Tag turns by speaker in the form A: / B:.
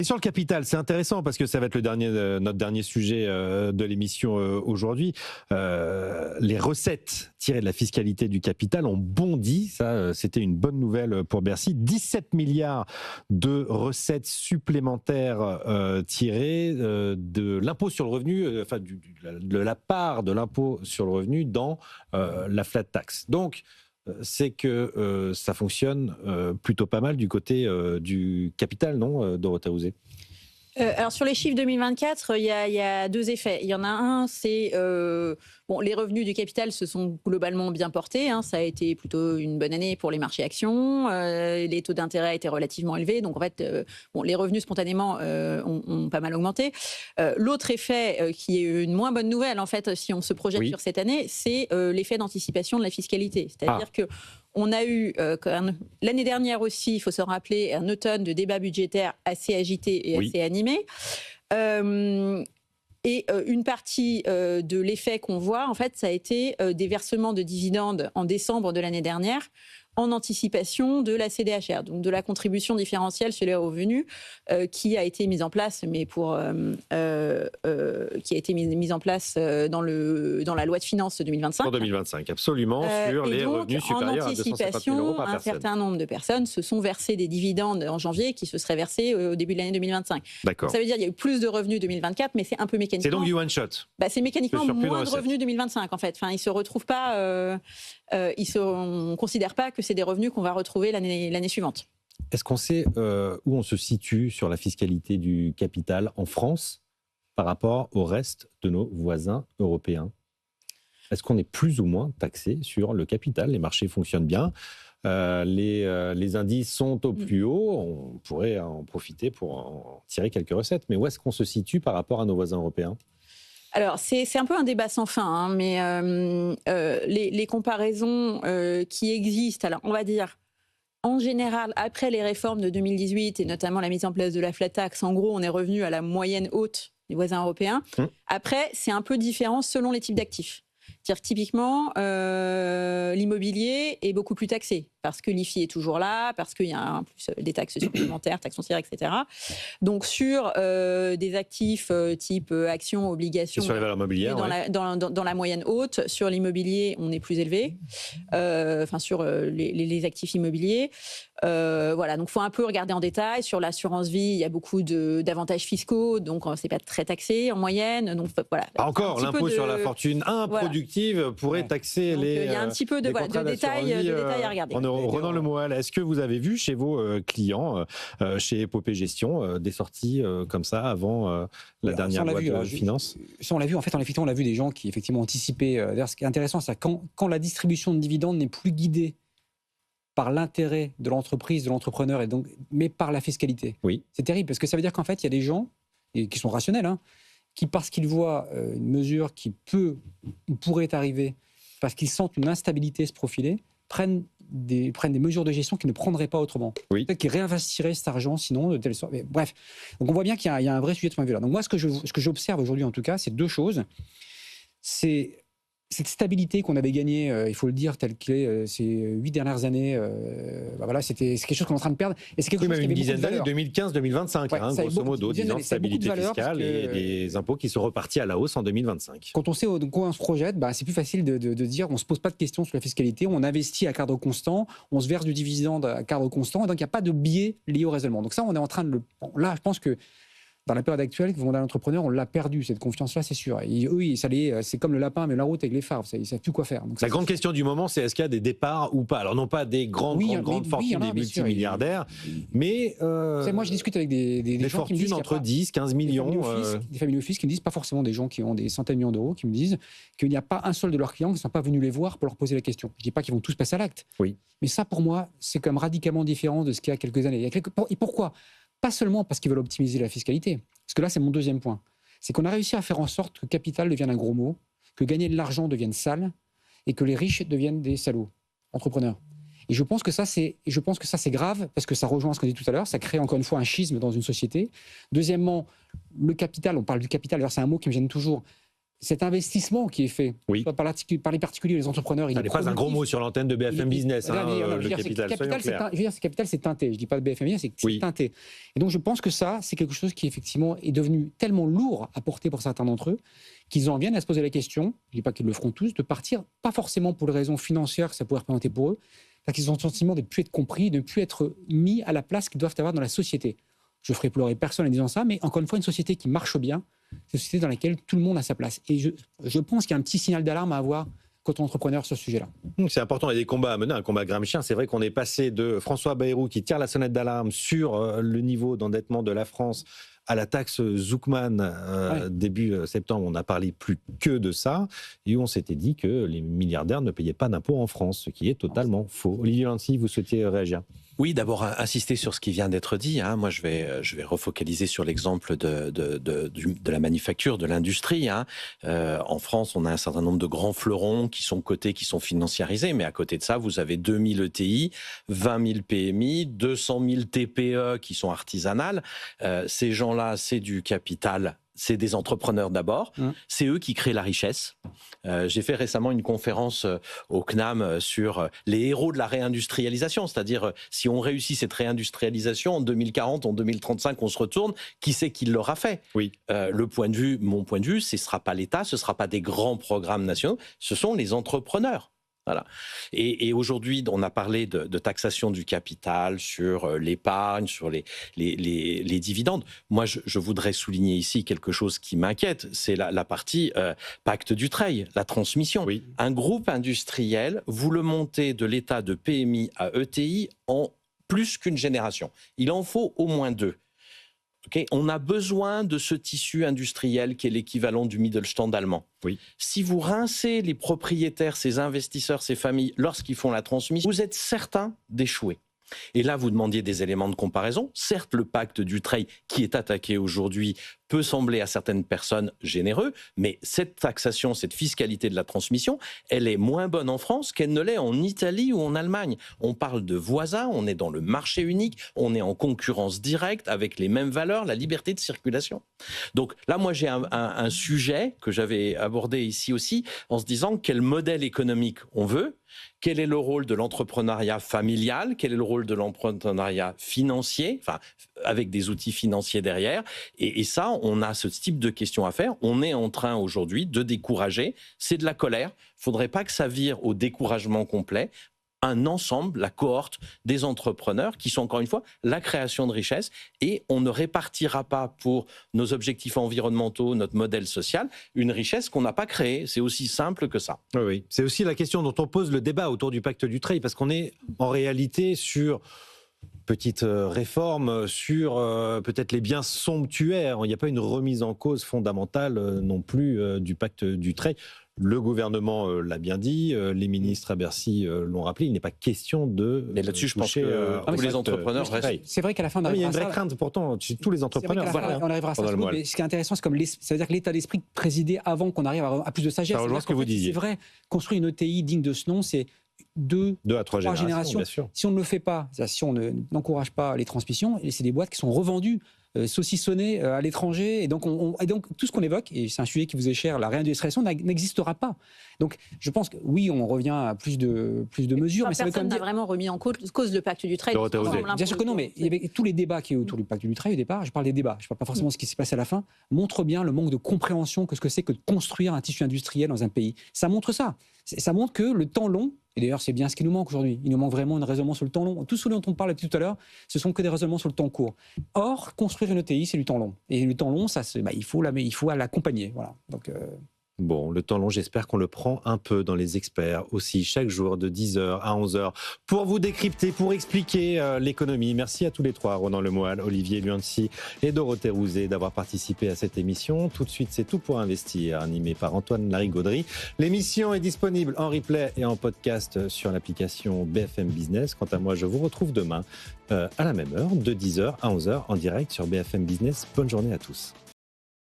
A: Et sur le capital, c'est intéressant parce que ça va être notre dernier sujet de l'émission aujourd'hui. Les recettes tirées de la fiscalité du capital ont bondi. Ça, c'était une bonne nouvelle pour Bercy. 17 milliards de recettes supplémentaires tirées de l'impôt sur le revenu, de la part de l'impôt sur le revenu dans la flat tax. Donc, c'est que ça fonctionne plutôt pas mal du côté du capital, non, Dorothée Rouzet?
B: Alors sur les chiffres 2024, il y a deux effets. Il y en a un, c'est les revenus du capital se sont globalement bien portés. Ça a été plutôt une bonne année pour les marchés actions. Les taux d'intérêt étaient relativement élevés, donc en fait, les revenus spontanément ont pas mal augmenté. L'autre effet, qui est une moins bonne nouvelle en fait, si on se projette sur cette année, c'est l'effet d'anticipation de la fiscalité. C'est-à-dire que on a eu, l'année dernière aussi, il faut se rappeler, un automne de débats budgétaires assez agité et assez animé. Et une partie de l'effet qu'on voit, en fait, ça a été des versements de dividendes en décembre de l'année dernière, en anticipation de la CDHR, donc de la contribution différentielle sur les revenus, qui a été mise en place, mais qui a été mise en place dans la loi de finances 2025.
A: En 2025, absolument, sur les revenus supérieurs à 250 000 euros par personne.
B: Un certain nombre de personnes se sont versées des dividendes en janvier qui se seraient versés au début de l'année 2025.
A: D'accord.
B: Donc, ça veut dire qu'il y a eu plus de revenus 2024, mais c'est un peu mécaniquement.
A: C'est donc du one shot.
B: C'est mécaniquement moins de revenus 2025 en fait. Enfin, ils se retrouvent pas. On ne considère pas que c'est des revenus qu'on va retrouver l'année suivante.
A: Est-ce qu'on sait où on se situe sur la fiscalité du capital en France par rapport au reste de nos voisins européens? Est-ce qu'on est plus ou moins taxé sur le capital? Les marchés fonctionnent bien, les indices sont au plus haut, on pourrait en profiter pour en tirer quelques recettes. Mais où est-ce qu'on se situe par rapport à nos voisins européens?
B: Alors, c'est un peu un débat sans fin, mais les comparaisons qui existent, alors on va dire, en général, après les réformes de 2018 et notamment la mise en place de la flat tax, en gros, on est revenu à la moyenne haute des voisins européens. Après, c'est un peu différent selon les types d'actifs. C'est-à-dire que typiquement, l'immobilier est beaucoup plus taxé parce que l'IFI est toujours là, parce qu'il y a en plus des taxes supplémentaires, taxes foncières, etc. Donc sur des actifs type actions, obligations,
A: sur les valeurs mobilières,
B: dans la moyenne haute, sur l'immobilier, on est plus élevé, sur les actifs immobiliers. Voilà, donc il faut un peu regarder en détail. Sur l'assurance vie, il y a beaucoup d'avantages fiscaux, donc c'est pas très taxé en moyenne. Donc voilà.
A: Encore l'impôt sur la fortune improductive pourrait taxer
B: donc,
A: les.
B: Il y a un petit peu de détails à regarder.
A: Ronan Lemoal, est-ce que vous avez vu chez vos clients, chez Épopée Gestion, des sorties comme ça avant la dernière loi de finances?
C: Ça, on l'a vu. En fait, on a vu des gens qui effectivement anticipaient. D'ailleurs, ce qui est intéressant, c'est quand la distribution de dividendes n'est plus guidée par l'intérêt de l'entreprise, de l'entrepreneur, mais par la fiscalité.
A: Oui.
C: C'est terrible parce que ça veut dire qu'en fait, il y a des gens qui sont rationnels, qui, parce qu'ils voient une mesure qui pourrait arriver, parce qu'ils sentent une instabilité se profiler, prennent des mesures de gestion qu'ils ne prendraient pas autrement.
A: Oui.
C: Peut-être qu'ils réinvestiraient cet argent, sinon, de telle sorte. Mais bref. Donc on voit bien qu'il y a un vrai sujet de ce point de vue-là. Donc moi, ce que j'observe aujourd'hui, en tout cas, c'est deux choses. C'est cette stabilité qu'on avait gagnée, il faut le dire, telle qu'elle est ces 8 dernières années, c'est quelque chose qu'on est en train de perdre. Et c'est quelque chose qui
A: une
C: avait
A: dizaine
C: beaucoup de
A: d'années, 2015-2025, grosso modo, 10 ans de stabilité fiscale et des impôts qui sont repartis à la hausse en 2025.
C: Quand on sait où on se projette, c'est plus facile de dire on ne se pose pas de questions sur la fiscalité, on investit à cadre constant, on se verse du dividende à cadre constant, et donc il n'y a pas de biais lié au raisonnement. Donc ça, on est en train de Là, je pense que dans la période actuelle, quand on a l'entrepreneur, on l'a perdu, cette confiance-là, c'est sûr. Et c'est comme le lapin, mais la route avec les phares, ils ne savent plus quoi faire. Donc
A: la grande question du moment, c'est est-ce qu'il y a des départs ou pas? Alors non pas des grandes fortunes, des multimilliardaires, mais
C: moi je discute avec des gens
A: fortunes
C: qui me disent
A: entre 10, 15 millions.
C: Des familles office qui me disent, pas forcément des gens qui ont des centaines de millions d'euros, qui me disent qu'il n'y a pas un seul de leurs clients qui ne sont pas venus les voir pour leur poser la question. Je ne dis pas qu'ils vont tous passer à l'acte.
A: Oui.
C: Mais ça, pour moi, c'est quand même radicalement différent de ce qu'il y a quelques années. Et pourquoi? Pas seulement parce qu'ils veulent optimiser la fiscalité. Parce que là, c'est mon deuxième point. C'est qu'on a réussi à faire en sorte que capital devienne un gros mot, que gagner de l'argent devienne sale, et que les riches deviennent des salauds, entrepreneurs. Et je pense que ça, c'est grave, parce que ça rejoint ce qu'on dit tout à l'heure, ça crée encore une fois un schisme dans une société. Deuxièmement, le capital, on parle du capital, c'est un mot qui me gêne toujours. cet investissement qui est fait par les particuliers, les entrepreneurs,
A: ça n'est pas un gros mot sur l'antenne de BFM Business. Le capital,
C: ce capital, c'est teinté. Je ne dis pas de BFM Business, c'est teinté. Et donc, je pense que ça, c'est quelque chose qui, effectivement, est devenu tellement lourd à porter pour certains d'entre eux qu'ils en viennent à se poser la question, je ne dis pas qu'ils le feront tous, de partir, pas forcément pour les raisons financières que ça pourrait représenter pour eux, parce qu'ils ont le sentiment de ne plus être compris, de ne plus être mis à la place qu'ils doivent avoir dans la société. Je ferai pleurer personne en disant ça, mais encore une fois, une société qui marche bien, c'est une société dans laquelle tout le monde a sa place. Et je pense qu'il y a un petit signal d'alarme à avoir quand on est entrepreneur sur ce sujet-là.
A: C'est important, il y a des combats à mener, un combat Gramscien. C'est vrai qu'on est passé de François Bayrou qui tire la sonnette d'alarme sur le niveau d'endettement de la France à la taxe Zuckman début septembre. On n'a parlé plus que de ça et on s'était dit que les milliardaires ne payaient pas d'impôts en France, ce qui est totalement faux. Olivier Lancy, vous souhaitiez réagir ?
D: Oui, d'abord insister sur ce qui vient d'être dit. Moi, je vais refocaliser sur l'exemple de la manufacture, de l'industrie. En France, on a un certain nombre de grands fleurons qui sont cotés, qui sont financiarisés. Mais à côté de ça, vous avez 2000 ETI, 20 000 PMI, 200 000 TPE qui sont artisanales. Ces gens-là, c'est du capital. C'est des entrepreneurs d'abord, c'est eux qui créent la richesse. J'ai fait récemment une conférence au CNAM sur les héros de la réindustrialisation, c'est-à-dire si on réussit cette réindustrialisation en 2040, en 2035, on se retourne, qui c'est qui l'aura fait ? Mon point de vue, ce ne sera pas l'État, ce ne sera pas des grands programmes nationaux, ce sont les entrepreneurs. Voilà. Et aujourd'hui, on a parlé de taxation du capital, sur l'épargne, sur les dividendes. Moi, je voudrais souligner ici quelque chose qui m'inquiète, c'est la partie pacte Dutreil, la transmission. Un groupe industriel, vous le montez de l'état de PMI à ETI en plus qu'une génération. Il en faut au moins 2. On a besoin de ce tissu industriel qui est l'équivalent du Mittelstand allemand. Si vous rincez les propriétaires, ces investisseurs, ces familles, lorsqu'ils font la transmission, vous êtes certain d'échouer. Et là, vous demandiez des éléments de comparaison. Certes, le pacte Dutreil, qui est attaqué aujourd'hui, peut sembler à certaines personnes généreux, mais cette taxation, cette fiscalité de la transmission, elle est moins bonne en France qu'elle ne l'est en Italie ou en Allemagne. On parle de voisins, on est dans le marché unique, on est en concurrence directe avec les mêmes valeurs, la liberté de circulation. Donc là, moi, j'ai un sujet que j'avais abordé ici aussi, en se disant quel modèle économique on veut, quel est le rôle de l'entrepreneuriat familial, quel est le rôle de l'entrepreneuriat financier, enfin, avec des outils financiers derrière. Et ça, on a ce type de questions à faire. On est en train aujourd'hui de décourager. C'est de la colère. Il ne faudrait pas que ça vire au découragement complet. Un ensemble, la cohorte des entrepreneurs qui sont encore une fois la création de richesse, et on ne répartira pas pour nos objectifs environnementaux, notre modèle social, une richesse qu'on n'a pas créée. C'est aussi simple que ça.
A: Oui, c'est aussi la question dont on pose le débat autour du pacte Dutreil, parce qu'on est en réalité sur petite réforme sur peut-être les biens somptuaires. Il n'y a pas une remise en cause fondamentale non plus du pacte Dutreil. Le gouvernement l'a bien dit, les ministres à Bercy l'ont rappelé, il n'est pas question de...
D: Mais là-dessus, je pense que tous les entrepreneurs restent...
C: C'est vrai qu'à la fin, on
A: arrivera à ça. Il y a une vraie crainte pourtant chez tous les entrepreneurs.
C: On arrivera à ça. Mais ce qui est intéressant, c'est ça veut dire que l'état d'esprit présidait avant qu'on arrive à plus de sagesse.
A: Ça rejoint ce que vous disiez.
C: C'est vrai, construire une ETI digne de ce nom, c'est 2 à 3 générations. Si on ne le fait pas, si on n'encourage pas les transmissions, c'est des boîtes qui sont revendues, saucissonnées à l'étranger. Et donc tout ce qu'on évoque, et c'est un sujet qui vous est cher, la réindustrialisation n'existera pas. Donc je pense que oui, on revient à plus de mesures.
B: Mais personne n'a vraiment remis en cause le pacte Dutreil.
C: Bien sûr que non, mais il y avait tous les débats qui est autour du pacte Dutreil au départ. Je parle des débats, je ne parle pas forcément de ce qui s'est passé à la fin. Montre bien le manque de compréhension que ce que c'est que de construire un tissu industriel dans un pays. Ça montre ça. Ça montre que le temps long, et d'ailleurs c'est bien ce qui nous manque aujourd'hui, il nous manque vraiment un raisonnement sur le temps long. Tout ce dont on parle tout à l'heure, ce sont que des raisonnements sur le temps court. Or, construire une ETI, c'est du temps long. Et le temps long, il faut l'accompagner. Voilà. Donc,
A: Bon, le temps long, j'espère qu'on le prend un peu dans les experts aussi, chaque jour de 10h à 11h, pour vous décrypter, pour expliquer l'économie. Merci à tous les trois, Ronan Lemoal, Olivier Luancy et Dorothée Rouzet, d'avoir participé à cette émission. Tout de suite, c'est Tout pour investir, animé par Antoine Larigauderie. L'émission est disponible en replay et en podcast sur l'application BFM Business. Quant à moi, je vous retrouve demain à la même heure, de 10h à 11h, en direct sur BFM Business. Bonne journée à tous.